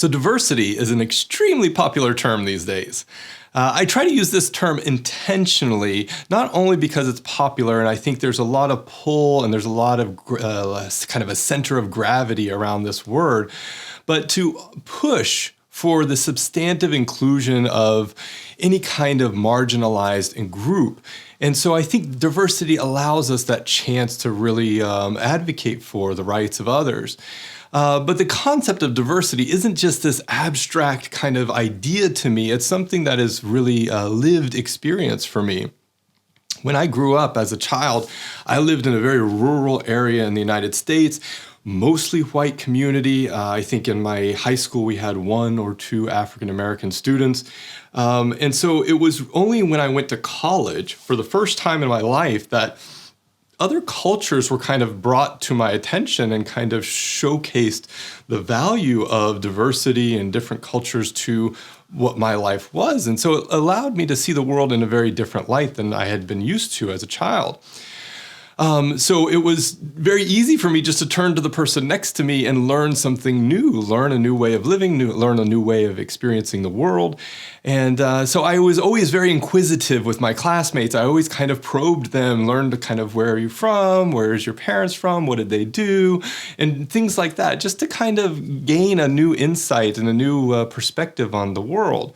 So diversity is an extremely popular term these days. I try to use this term intentionally, not only because it's popular, and I think there's a lot of pull and there's a lot of kind of a center of gravity around this word, but to push for the substantive inclusion of any kind of marginalized group. And so I think diversity allows us that chance to really advocate for the rights of others. But the concept of diversity isn't just this abstract kind of idea to me. It's something that is really a lived experience for me. When I grew up as a child, I lived in a very rural area in the United States, mostly white community. I think in my high school we had 1 or 2 African American students. And so it was only when I went to college for the first time in my life that other cultures were kind of brought to my attention and kind of showcased the value of diversity and different cultures to what my life was. And so it allowed me to see the world in a very different light than I had been used to as a child. So it was very easy for me just to turn to the person next to me and learn something new, learn a new way of living, learn a new way of experiencing the world. And so I was always very inquisitive with my classmates. I always kind of probed them, learned kind of where are you from, where is your parents from, what did they do, and things like that, just to kind of gain a new insight and a new perspective on the world.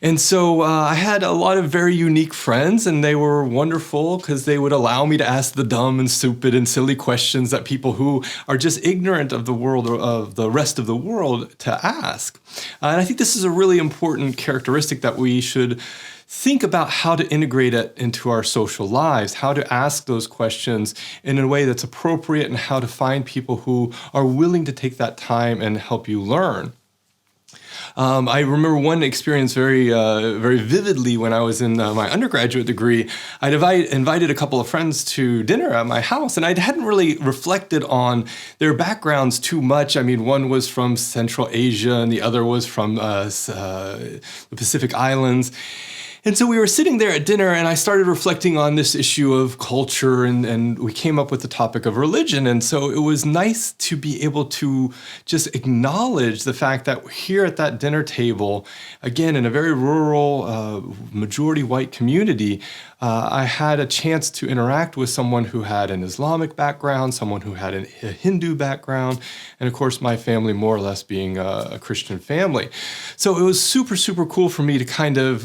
And so I had a lot of very unique friends, and they were wonderful because they would allow me to ask the dumb and stupid and silly questions that people who are just ignorant of the world or of the rest of the world to ask. And I think this is a really important characteristic that we should think about how to integrate it into our social lives, how to ask those questions in a way that's appropriate, and how to find people who are willing to take that time and help you learn. I remember one experience very vividly when I was in my undergraduate degree. I'd invited a couple of friends to dinner at my house, and I hadn't really reflected on their backgrounds too much. I mean, one was from Central Asia, and the other was from the Pacific Islands. And so we were sitting there at dinner, and I started reflecting on this issue of culture, and we came up with the topic of religion. And so it was nice to be able to just acknowledge the fact that here at that dinner table, again, in a very rural, majority white community, I had a chance to interact with someone who had an Islamic background, someone who had a Hindu background, and of course my family more or less being a Christian family. So it was super, super cool for me to kind of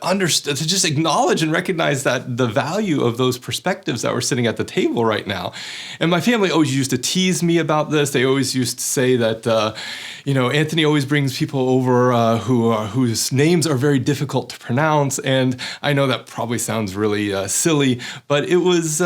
to just acknowledge and recognize that the value of those perspectives that were sitting at the table right now. And my family always used to tease me about this. They always used to say that, Anthony always brings people over whose names are very difficult to pronounce. And I know that probably sounds really silly, but it was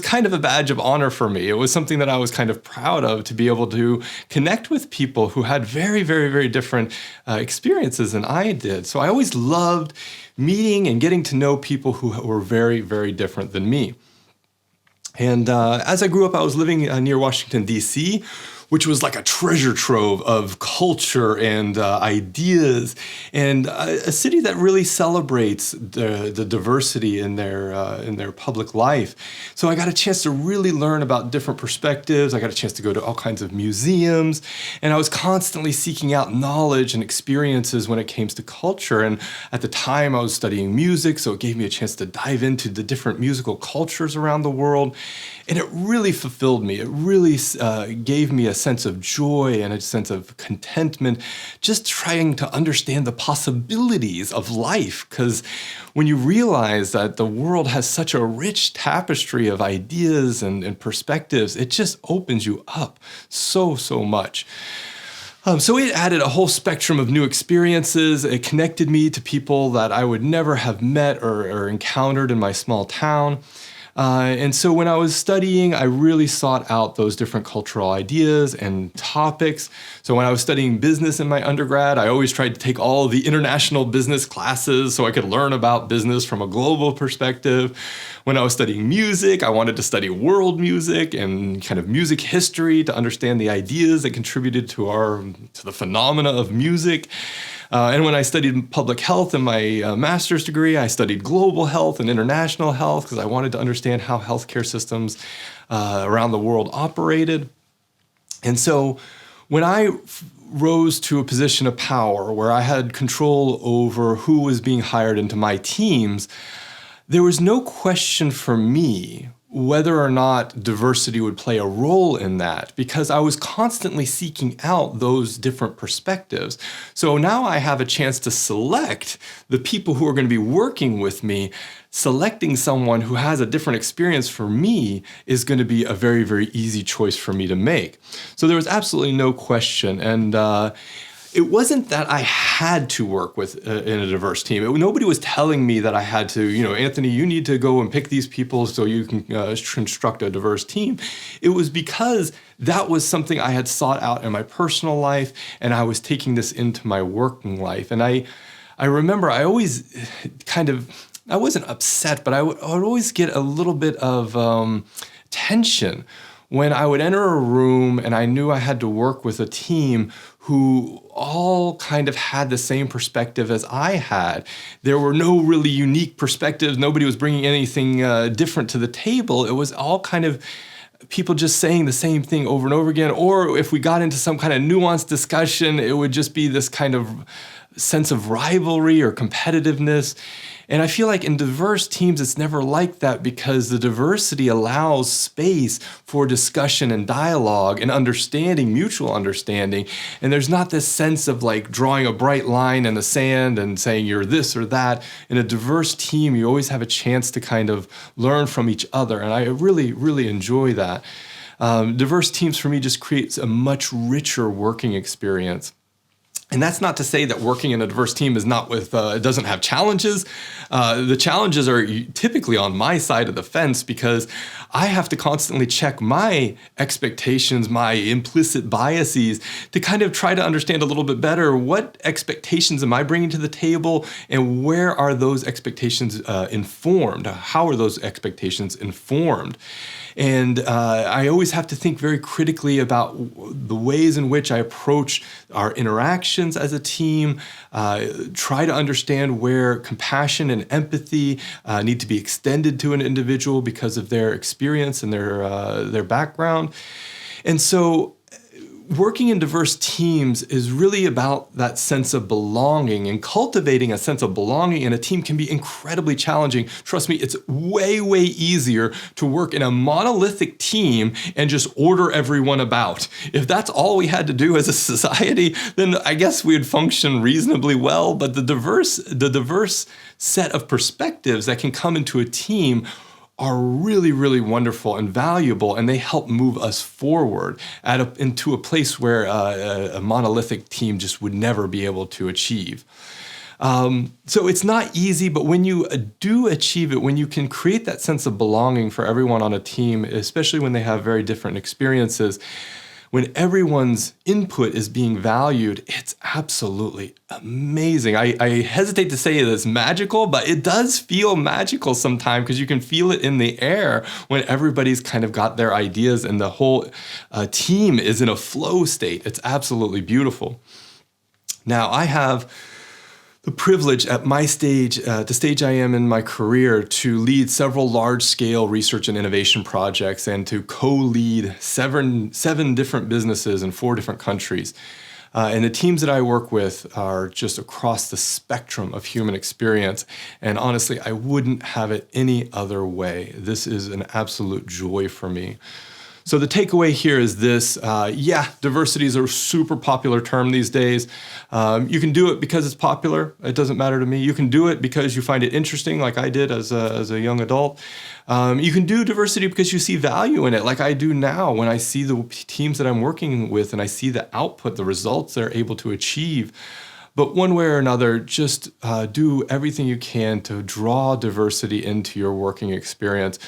kind of a badge of honor for me. It was something that I was kind of proud of, to be able to connect with people who had very, very, very different experiences than I did. So I always loved meeting and getting to know people who were very, very different than me. And as I grew up, I was living near Washington, D.C., which was like a treasure trove of culture and ideas, and a city that really celebrates the diversity in their public life. So I got a chance to really learn about different perspectives. I got a chance to go to all kinds of museums, and I was constantly seeking out knowledge and experiences when it came to culture. And at the time, I was studying music, so it gave me a chance to dive into the different musical cultures around the world. And it really fulfilled me. It really gave me a sense of joy and a sense of contentment, just trying to understand the possibilities of life. Because when you realize that the world has such a rich tapestry of ideas and perspectives, it just opens you up so, so much. So it added a whole spectrum of new experiences. It connected me to people that I would never have met or encountered in my small town. And so when I was studying, I really sought out those different cultural ideas and topics. So when I was studying business in my undergrad, I always tried to take all of the international business classes so I could learn about business from a global perspective. When I was studying music, I wanted to study world music and kind of music history to understand the ideas that contributed to the phenomena of music. And when I studied public health in my master's degree, I studied global health and international health because I wanted to understand how healthcare systems around the world operated. And so when I rose to a position of power where I had control over who was being hired into my teams, there was no question for me whether or not diversity would play a role in that, because I was constantly seeking out those different perspectives. So now I have a chance to select the people who are going to be working with me. Selecting someone who has a different experience for me is going to be a very, very easy choice for me to make. So there was absolutely no question. And it wasn't that I had to work with in a diverse team. Nobody was telling me that I had to, Anthony, you need to go and pick these people so you can construct a diverse team. It was because that was something I had sought out in my personal life, and I was taking this into my working life. And I remember I always I wasn't upset, but I would always get a little bit of tension when I would enter a room and I knew I had to work with a team who all kind of had the same perspective as I had. There were no really unique perspectives. Nobody was bringing anything different to the table. It was all kind of people just saying the same thing over and over again. Or if we got into some kind of nuanced discussion, it would just be this kind of sense of rivalry or competitiveness. And I feel like in diverse teams, it's never like that, because the diversity allows space for discussion and dialogue and understanding, mutual understanding. And there's not this sense of like drawing a bright line in the sand and saying you're this or that. In a diverse team, you always have a chance to kind of learn from each other. And I really, really enjoy that. Diverse teams for me just creates a much richer working experience. And that's not to say that working in a diverse team is not it doesn't have challenges. The challenges are typically on my side of the fence, because I have to constantly check my expectations, my implicit biases, to kind of try to understand a little bit better what expectations am I bringing to the table, and where are those expectations informed? How are those expectations informed? And I always have to think very critically about the ways in which I approach our interactions as a team, try to understand where compassion and empathy need to be extended to an individual because of their experience and their background. And so working in diverse teams is really about that sense of belonging, and cultivating a sense of belonging in a team can be incredibly challenging. Trust me, it's way, way easier to work in a monolithic team and just order everyone about. If that's all we had to do as a society, then I guess we would function reasonably well. But the diverse set of perspectives that can come into a team are really, really wonderful and valuable, and they help move us forward into a place where a monolithic team just would never be able to achieve. So it's not easy, but when you do achieve it, when you can create that sense of belonging for everyone on a team, especially when they have very different experiences, when everyone's input is being valued, it's absolutely amazing. I hesitate to say it is magical, but it does feel magical sometimes, because you can feel it in the air when everybody's kind of got their ideas and the whole team is in a flow state. It's absolutely beautiful. Now, I have the privilege at my stage, the stage I am in my career, to lead several large-scale research and innovation projects, and to co-lead seven different businesses in 4 different countries. And the teams that I work with are just across the spectrum of human experience. And honestly, I wouldn't have it any other way. This is an absolute joy for me. So the takeaway here is this. Diversity is a super popular term these days. You can do it because it's popular. It doesn't matter to me. You can do it because you find it interesting, like I did as a young adult. You can do diversity because you see value in it, like I do now when I see the teams that I'm working with and I see the output, the results they're able to achieve. But one way or another, just do everything you can to draw diversity into your working experience.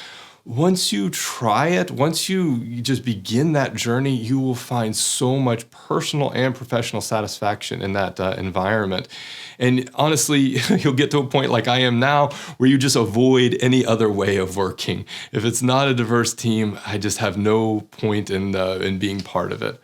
Once you try it, once you just begin that journey, you will find so much personal and professional satisfaction in that environment. And honestly, you'll get to a point like I am now where you just avoid any other way of working. If it's not a diverse team, I just have no point in being part of it.